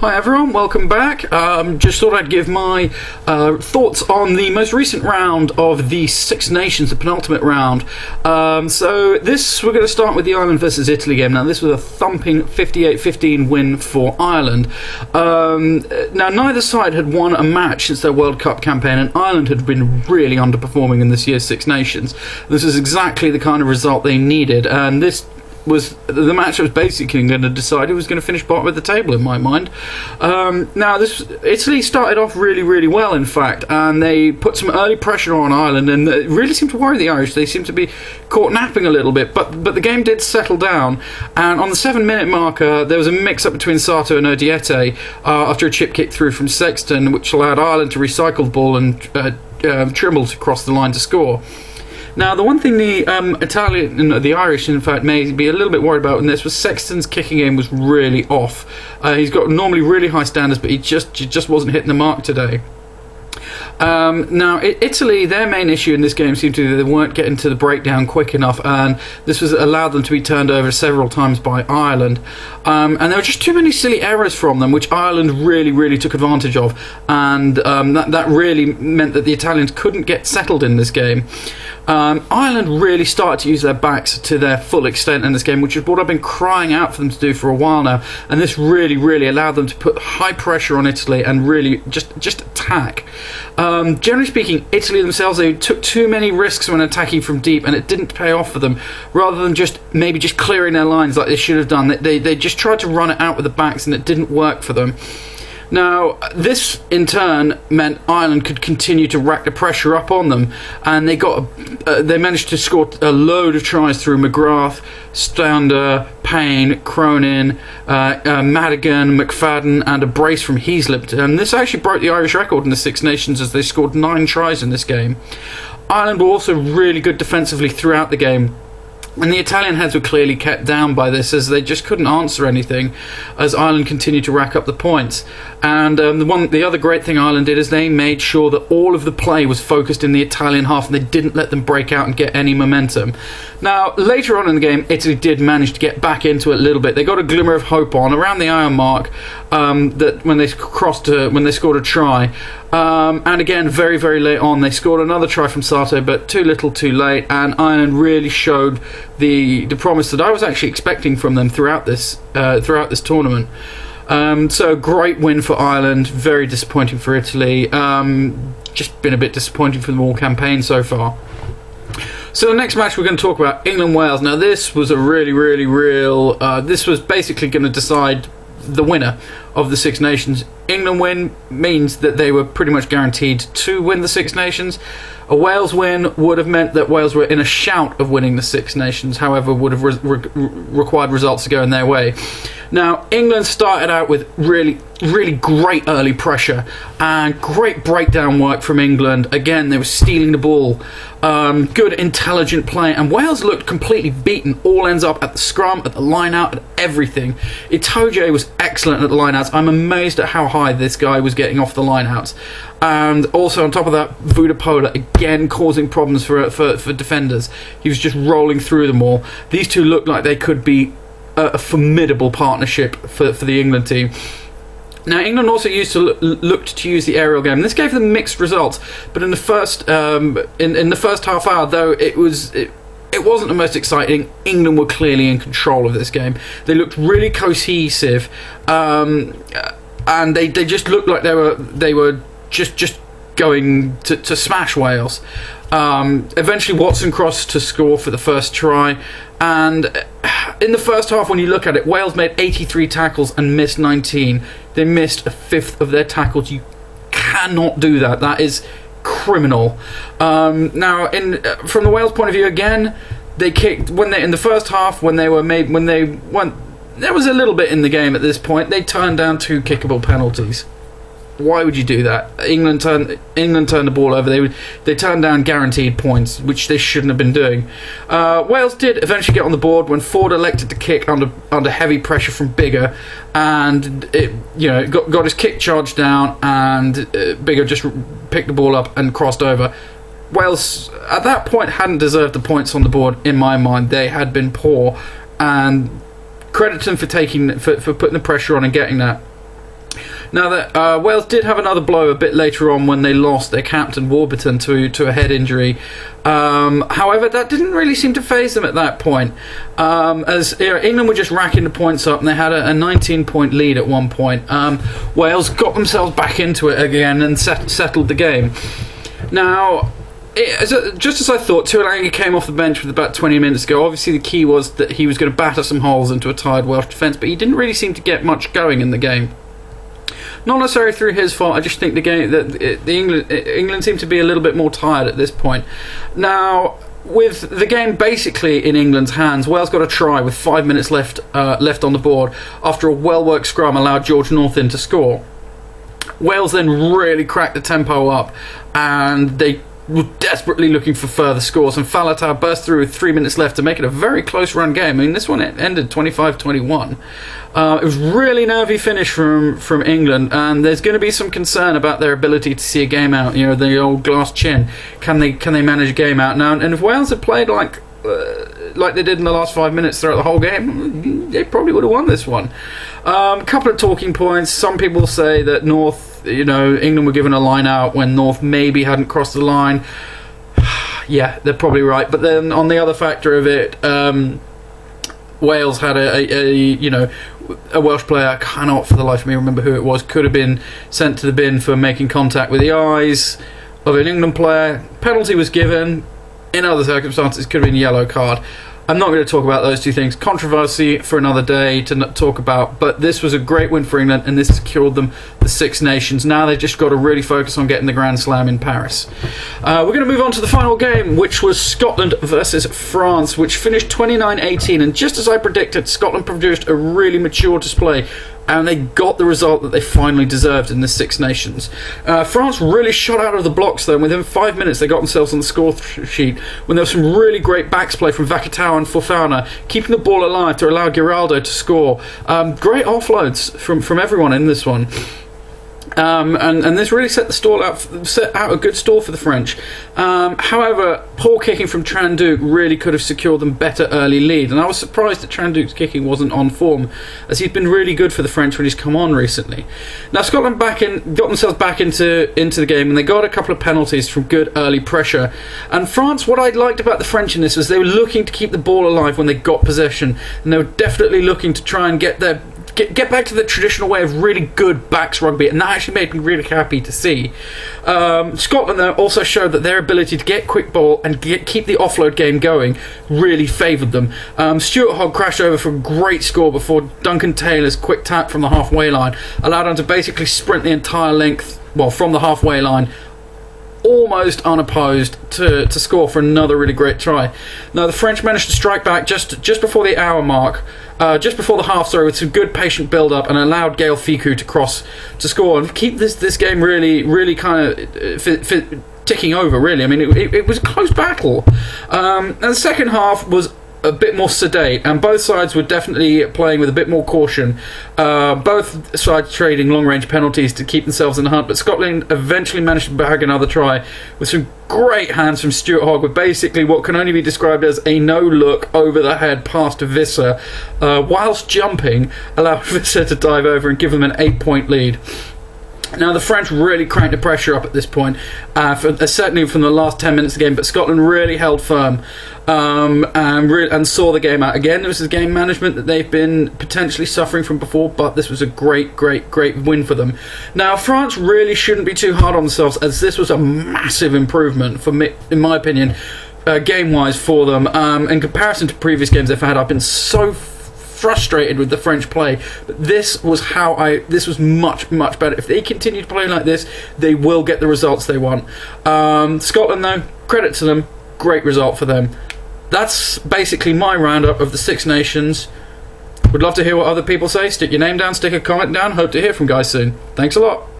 Hi everyone, welcome back. Just thought I'd give my thoughts on the most recent round of the Six Nations, the penultimate round. So we're going to start with the Ireland versus Italy game. Now this was a thumping 58-15 win for Ireland. Now neither side had won a match since their World Cup campaign, and Ireland had been really underperforming in this year's Six Nations. This is exactly the kind of result they needed, and this was the match that was basically going to decide who was going to finish bottom of the table in my mind. Now Italy started off really well, in fact, and they put some early pressure on Ireland, and it really seemed to worry the Irish. They seemed to be caught napping a little bit, but the game did settle down, and on the 7-minute marker there was a mix-up between Sato and Odiete after a chip kick through from Sexton, which allowed Ireland to recycle the ball and Trimble to cross the line to score. Now, the one thing the Irish, in fact, may be a little bit worried about in this was Sexton's kicking game was really off. He's got normally really high standards, but he just wasn't hitting the mark today. Now, Italy, their main issue in this game seemed to be they weren't getting to the breakdown quick enough, and this was allowed them to be turned over several times by Ireland. And there were just too many silly errors from them, which Ireland really took advantage of, and that really meant that the Italians couldn't get settled in this game. Ireland really started to use their backs to their full extent in this game, which is what I've been crying out for them to do for a while now, and this really allowed them to put high pressure on Italy and really just attack. Generally speaking, Italy themselves, they took too many risks when attacking from deep, and it didn't pay off for them. Rather than just clearing their lines like they should have done, they just tried to run it out with the backs, and it didn't work for them. Now, this in turn meant Ireland could continue to rack the pressure up on them, and they managed to score a load of tries through McGrath, Stander, Payne, Cronin, Madigan, McFadden, and a brace from Heaslip. And this actually broke the Irish record in the Six Nations, as they scored 9 tries in this game. Ireland were also really good defensively throughout the game, and the Italian heads were clearly kept down by this, as they just couldn't answer anything as Ireland continued to rack up the points. And the other great thing Ireland did is they made sure that all of the play was focused in the Italian half, and they didn't let them break out and get any momentum. Now, later on in the game, Italy did manage to get back into it a little bit. They got a glimmer of hope on around the hour mark that when they scored a try. And again, very late on, they scored another try from Sato, but too little too late, and Ireland really showed the promise that I was actually expecting from them throughout this tournament. So great win for Ireland, very disappointing for Italy. Just been a bit disappointing for them all campaign so far. So the next match we're going to talk about, England-Wales. Now this was a this was basically going to decide the winner of the Six Nations. England win means that they were pretty much guaranteed to win the Six Nations. A Wales win would have meant that Wales were in a shout of winning the Six Nations, however would have required results to go in their way. Now, England started out with really great early pressure and great breakdown work from England. Again, they were stealing the ball. Good, intelligent play, and Wales looked completely beaten. All ends up at the scrum, at the line-out, at everything. Itoje was excellent at the line-outs. I'm amazed at how high this guy was getting off the line-outs. And also, on top of that, Vunipola again causing problems for defenders. He was just rolling through them all. These two looked like they could be a formidable partnership for the England team. Now, England also looked to use the aerial game. This gave them mixed results, but in the first in the first half hour, though, it wasn't the most exciting. England were clearly in control of this game. They looked really cohesive, and they just looked like they were just going to smash Wales. Eventually, Watson crossed to score for the first try, and in the first half, when you look at it, Wales made 83 tackles and missed 19. They missed a fifth of their tackles. You cannot do that. That is criminal. Now, from the Wales point of view, again, they kicked in the first half there was a little bit in the game at this point. They turned down 2 kickable penalties. Why would you do that? England turned the ball over. They turned down guaranteed points, which they shouldn't have been doing. Wales did eventually get on the board when Ford elected to kick under heavy pressure from Biggar, and it got his kick charge down, and Biggar just picked the ball up and crossed over. Wales at that point hadn't deserved the points on the board in my mind. They had been poor, and credit them for putting the pressure on and getting that. Now that Wales did have another blow a bit later on when they lost their captain Warburton to a head injury. However, that didn't really seem to faze them at that point, as England were just racking the points up, and they had a 19-point lead at one point. Wales got themselves back into it again and settled the game. Now, just as I thought, Tuilagi came off the bench with about 20 minutes ago. Obviously, the key was that he was going to batter some holes into a tired Welsh defence, but he didn't really seem to get much going in the game. Not necessarily through his fault. I just think England seemed to be a little bit more tired at this point. Now, with the game basically in England's hands, Wales got a try with 5 minutes left on the board after a well-worked scrum allowed George North in to score. Wales then really cracked the tempo up, and they were desperately looking for further scores, and Faletau burst through with 3 minutes left to make it a very close run game. I mean, this one ended 25-21. It was really nervy finish from England, and there's going to be some concern about their ability to see a game out. You know, the old glass chin. Can they manage a game out now? And if Wales had played like they did in the last 5 minutes throughout the whole game, they probably would have won this one. A couple of talking points. Some people say that England were given a line out when North maybe hadn't crossed the line. Yeah, they're probably right. But then on the other factor of it, Wales had a Welsh player, I cannot for the life of me remember who it was, could have been sent to the bin for making contact with the eyes of an England player. Penalty was given. In other circumstances, it could have been a yellow card. I'm not going to talk about those two things. Controversy for another day to talk about, but this was a great win for England, and this secured them the Six Nations. Now they've just got to really focus on getting the Grand Slam in Paris. We're going to move on to the final game, which was Scotland versus France, which finished 29-18, and just as I predicted, Scotland produced a really mature display, and they got the result that they finally deserved in the Six Nations. France really shot out of the blocks, though, and within 5 minutes they got themselves on the score sheet when there was some really great backs play from Vakatawa and Fofana, keeping the ball alive to allow Giraldo to score. Great offloads from everyone in this one. And this really set out a good stall for the French. However, poor kicking from Tranduc really could have secured them better early lead, and I was surprised that Tranduc's kicking wasn't on form, as he's been really good for the French when he's come on recently. Now Scotland got themselves back into the game, and they got a couple of penalties from good early pressure. And France, what I liked about the French in this was they were looking to keep the ball alive when they got possession, and they were definitely looking to try and get back to the traditional way of really good backs rugby, and that actually made me really happy to see. Scotland, though, also showed that their ability to get quick ball and keep the offload game going really favoured them. Stuart Hogg crashed over for a great score before Duncan Taylor's quick tap from the halfway line allowed him to basically sprint the entire length, from the halfway line, almost unopposed to score for another really great try. Now the French managed to strike back just before the hour mark, just before the half, with some good patient build-up, and allowed Gaël Fickou to cross to score and keep this game really kind of ticking over, really. I mean, it was a close battle. And the second half was a bit more sedate, and both sides were definitely playing with a bit more caution. Both sides trading long-range penalties to keep themselves in the hunt, but Scotland eventually managed to bag another try with some great hands from Stuart Hogg, with basically what can only be described as a no-look over the head pass to Visser, whilst jumping, allowed Visser to dive over and give them an 8-point lead. Now the French really cranked the pressure up at this point, certainly from the last 10 minutes of the game, but Scotland really held firm and saw the game out. Again, this is game management that they've been potentially suffering from before, but this was a great win for them. Now France really shouldn't be too hard on themselves, as this was a massive improvement for me, in my opinion, game-wise for them. In comparison to previous games they've had, I've been so frustrated with the French play, but this was much better. If they continue to play like this, they will get the results they want. Scotland, though, credit to them, great result for them. That's basically my roundup of the Six Nations. Would love to hear what other people say. Stick your name down, stick a comment down. Hope to hear from guys soon. Thanks a lot.